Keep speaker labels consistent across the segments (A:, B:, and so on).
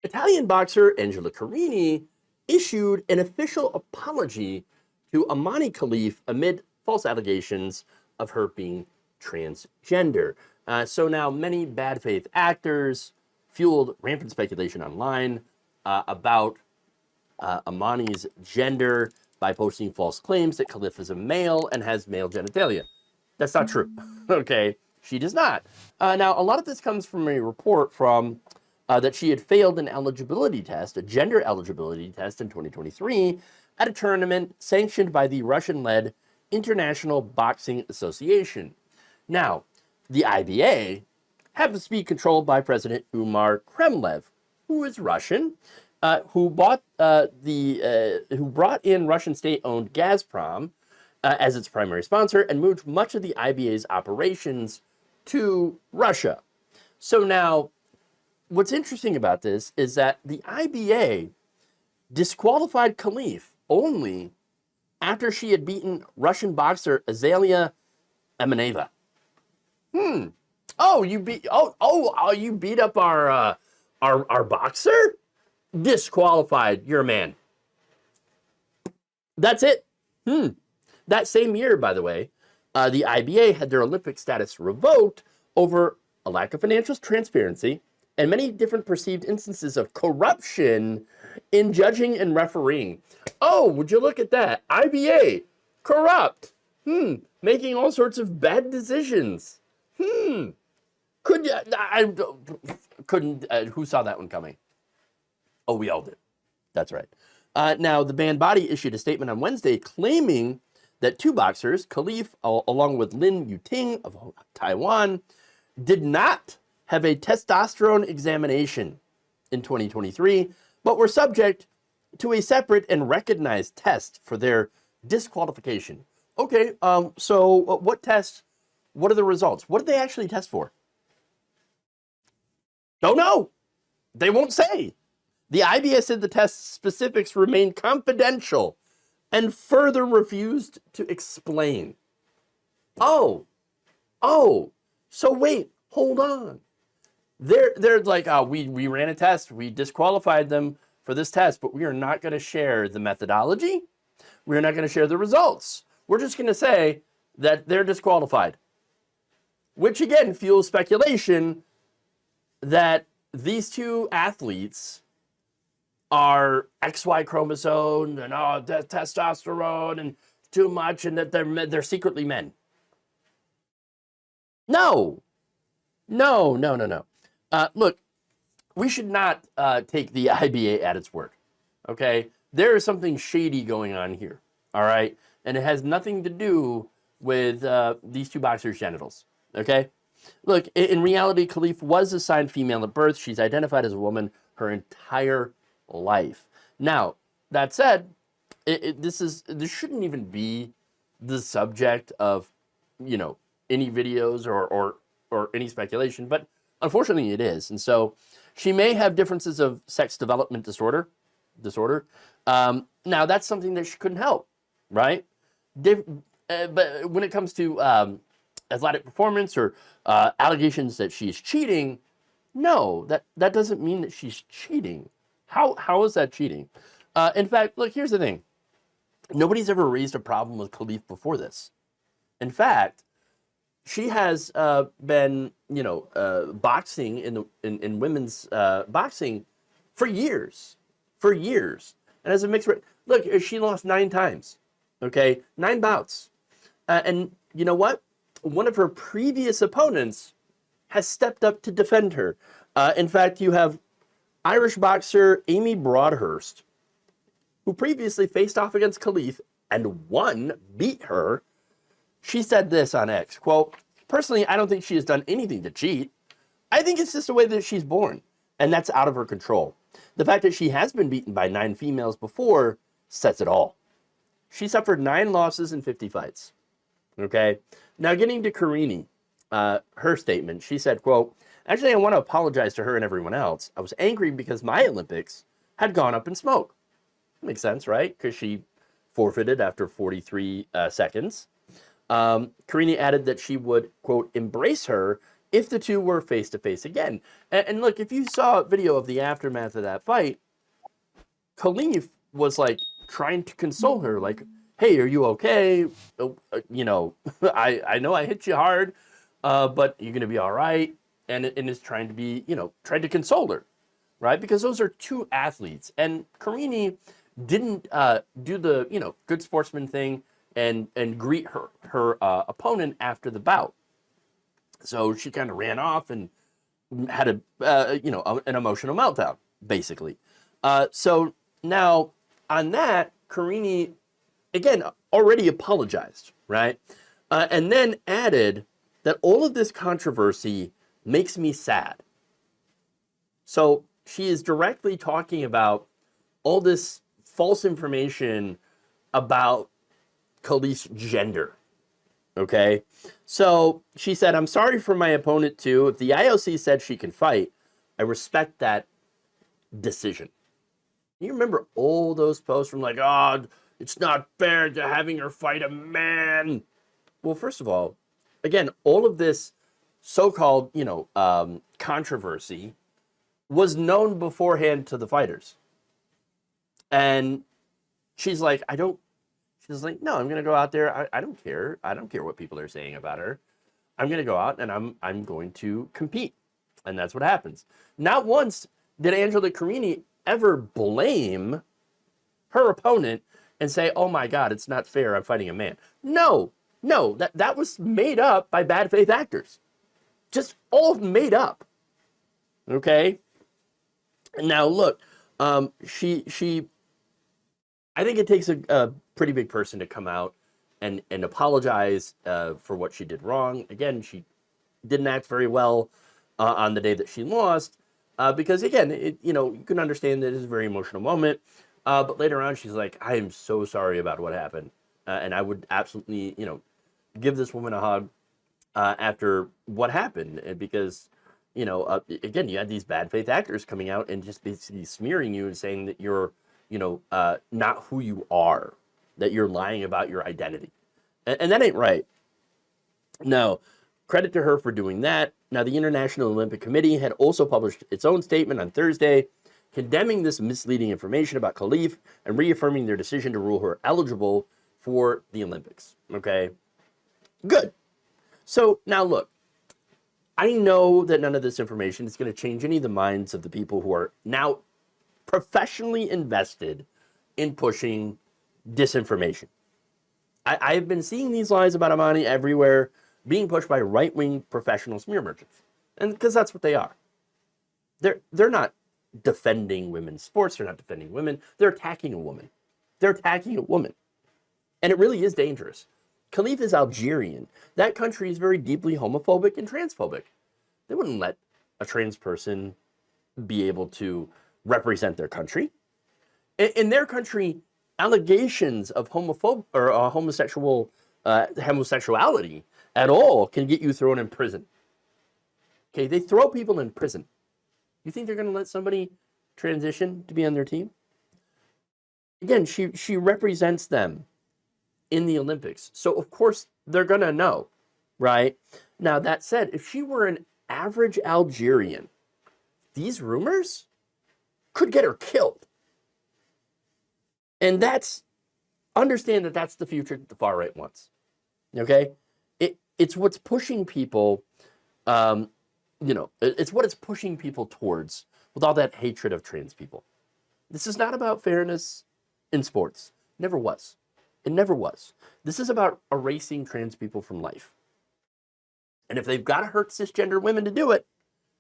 A: Italian boxer Angela Carini issued an official apology to Amani Khalif amid false allegations of her being transgender. So now many bad faith actors fueled rampant speculation online about Amani's gender by posting false claims that Khalif is a male and has male genitalia. That's not true. Okay, she does not. Now, a lot of this comes from a report from that she had failed an eligibility test, a gender eligibility test in 2023 at a tournament sanctioned by the Russian-led International Boxing Association. Now, the IBA happens to be controlled by President Umar Kremlev, who is Russian, who brought in Russian state-owned Gazprom as its primary sponsor and moved much of the IBA's operations to Russia. So now, what's interesting about this is that the IBA disqualified Khalif only after she had beaten Russian boxer Azalea Emaneva. Oh, you beat you beat up our boxer? Disqualified. You're a man. That's it. That same year, by the way, the IBA had their Olympic status revoked over a lack of financial transparency and many different perceived instances of corruption in judging and refereeing. Oh, would you look at that? IBA, corrupt. Making all sorts of bad decisions. Could you? I couldn't. Who saw that one coming? Oh, we all did. That's right. Now, the banned body issued a statement on Wednesday claiming that two boxers, Khalif along with Lin Yuting of Taiwan, did not have a testosterone examination in 2023, but were subject to a separate and recognized test for their disqualification. Okay, so what test? What are the results? What did they actually test for? Don't know. They won't say. The IBS said the test specifics remain confidential and further refused to explain. Oh, so wait, hold on. They're like, we ran a test, we disqualified them for this test, but we are not going to share the methodology. We're not going to share the results. We're just going to say that they're disqualified, which again fuels speculation that these two athletes are XY chromosome and testosterone and too much, and that they're secretly men. No. Look, we should not take the IBA at its word. Okay, there is something shady going on here. All right, and it has nothing to do with these two boxers' genitals. Okay, look, in reality, Khalif was assigned female at birth. She's identified as a woman her entire life. Now, that said, this shouldn't even be the subject of, any videos or any speculation, but unfortunately it is. And so she may have differences of sex development disorder. Now, that's something that she couldn't help, right? But when it comes to athletic performance or allegations that she's cheating, no, that doesn't mean that she's cheating. How is that cheating? In fact, look, here's the thing. Nobody's ever raised a problem with Khalif before this. In fact, she has been, boxing in women's boxing for years. And as a mixed race, look, she lost 9 times. Okay, 9 bouts. And you know what? One of her previous opponents has stepped up to defend her. In fact, you have Irish boxer Amy Broadhurst, who previously faced off against Khalif and beat her. She said this on X, quote, "Personally, I don't think she has done anything to cheat. I think it's just the way that she's born, and that's out of her control. The fact that she has been beaten by 9 females before says it all." She suffered 9 losses in 50 fights. Okay? Now, getting to Carini, her statement, she said, quote, "Actually, I want to apologize to her and everyone else. I was angry because my Olympics had gone up in smoke." Makes sense, right? Because she forfeited after 43 seconds. Carini added that she would, quote, "embrace her if the two were face to face again. And look, if you saw a video of the aftermath of that fight, Khalif was like trying to console her, like, "Hey, are you okay? You know, I know I hit you hard, but you're gonna be all right." And is trying to be, you know, trying to console her, right? Because those are two athletes, and Carini didn't do the, you know, good sportsman thing and greet her opponent after the bout. So she kind of ran off and had an emotional meltdown, basically. So now on that, Carini again already apologized, right? And then added that all of this controversy makes me sad. So she is directly talking about all this false information about Khalif's gender. Okay, so she said, "I'm sorry for my opponent too. If the IOC said she can fight, I respect that decision." You remember all those posts from like, "Oh, it's not fair to having her fight a man." Well, first of all, again, all of this so-called, controversy was known beforehand to the fighters. And she's like, she's like, "No, I'm going to go out there. I don't care. I don't care what people are saying about her. I'm going to go out and I'm going to compete." And that's what happens. Not once did Angela Carini ever blame her opponent and say, "Oh my God, it's not fair. I'm fighting a man." No, that was made up by bad faith actors. Just all made up. Okay? And now look, she I think it takes a pretty big person to come out and apologize for what she did wrong. Again, she didn't act very well on the day that she lost because, again, you can understand that it is a very emotional moment. But later on, she's like, "I am so sorry about what happened. And I would absolutely, give this woman a hug after what happened." And because, again, you had these bad faith actors coming out and just basically smearing you and saying that you're not who you are, that you're lying about your identity. And that ain't right. No, credit to her for doing that. Now, the International Olympic Committee had also published its own statement on Thursday, condemning this misleading information about Khalif and reaffirming their decision to rule her eligible for the Olympics. Okay, good. So now look, I know that none of this information is going to change any of the minds of the people who are now professionally invested in pushing disinformation. I've been seeing these lies about Amani everywhere being pushed by right-wing professional smear merchants. And because that's what they are. They're not defending women's sports. They're not defending women. They're attacking a woman. They're attacking a woman. And it really is dangerous. Khalif is Algerian. That country is very deeply homophobic and transphobic. They wouldn't let a trans person be able to represent their country. In their country, allegations of homosexuality at all can get you thrown in prison. Okay, they throw people in prison. You think they're going to let somebody transition to be on their team? Again, she represents them in the Olympics. So, of course, they're going to know, right? Now, that said, if she were an average Algerian, these rumors could get her killed. And understand that that's the future that the far right wants. Okay? It's what's pushing people, it's what it's pushing people towards with all that hatred of trans people. This is not about fairness in sports. Never was. It never was. This is about erasing trans people from life. And if they've got to hurt cisgender women to do it,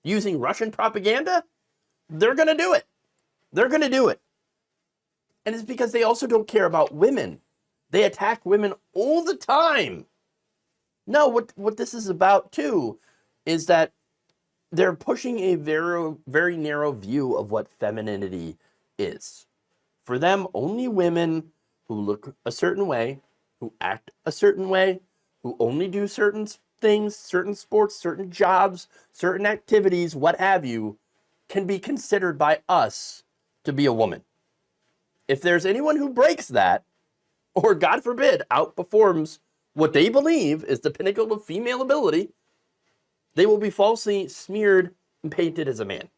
A: using Russian propaganda, they're going to do it. They're going to do it. And it's because they also don't care about women. They attack women all the time. No, what this is about, too, is that they're pushing a very, very narrow view of what femininity is. For them, only women who look a certain way, who act a certain way, who only do certain things, certain sports, certain jobs, certain activities, what have you, can be considered by us to be a woman. If there's anyone who breaks that, or God forbid, outperforms what they believe is the pinnacle of female ability, They will be falsely smeared and painted as a man.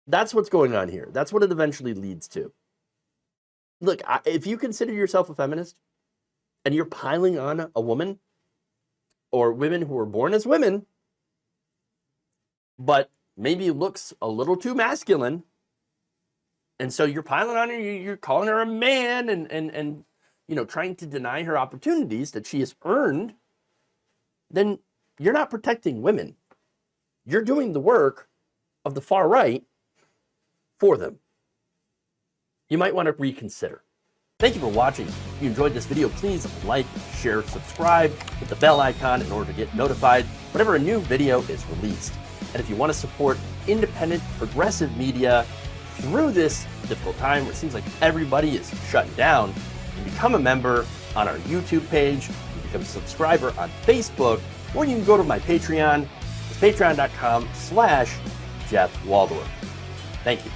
A: That's what's going on here. That's what it eventually leads to. Look, if you consider yourself a feminist and you're piling on a woman or women who were born as women, but maybe looks a little too masculine, and so you're piling on her, you're calling her a man and trying to deny her opportunities that she has earned, then you're not protecting women. You're doing the work of the far right for them. You might want to reconsider. Thank you for watching. If you enjoyed this video, please like, share, subscribe, hit the bell icon in order to get notified whenever a new video is released. And if you want to support independent, progressive media through this difficult time where it seems like everybody is shutting down, you can become a member on our YouTube page, you can become a subscriber on Facebook, or you can go to my Patreon. It's patreon.com/Jeff Waldorf. Thank you.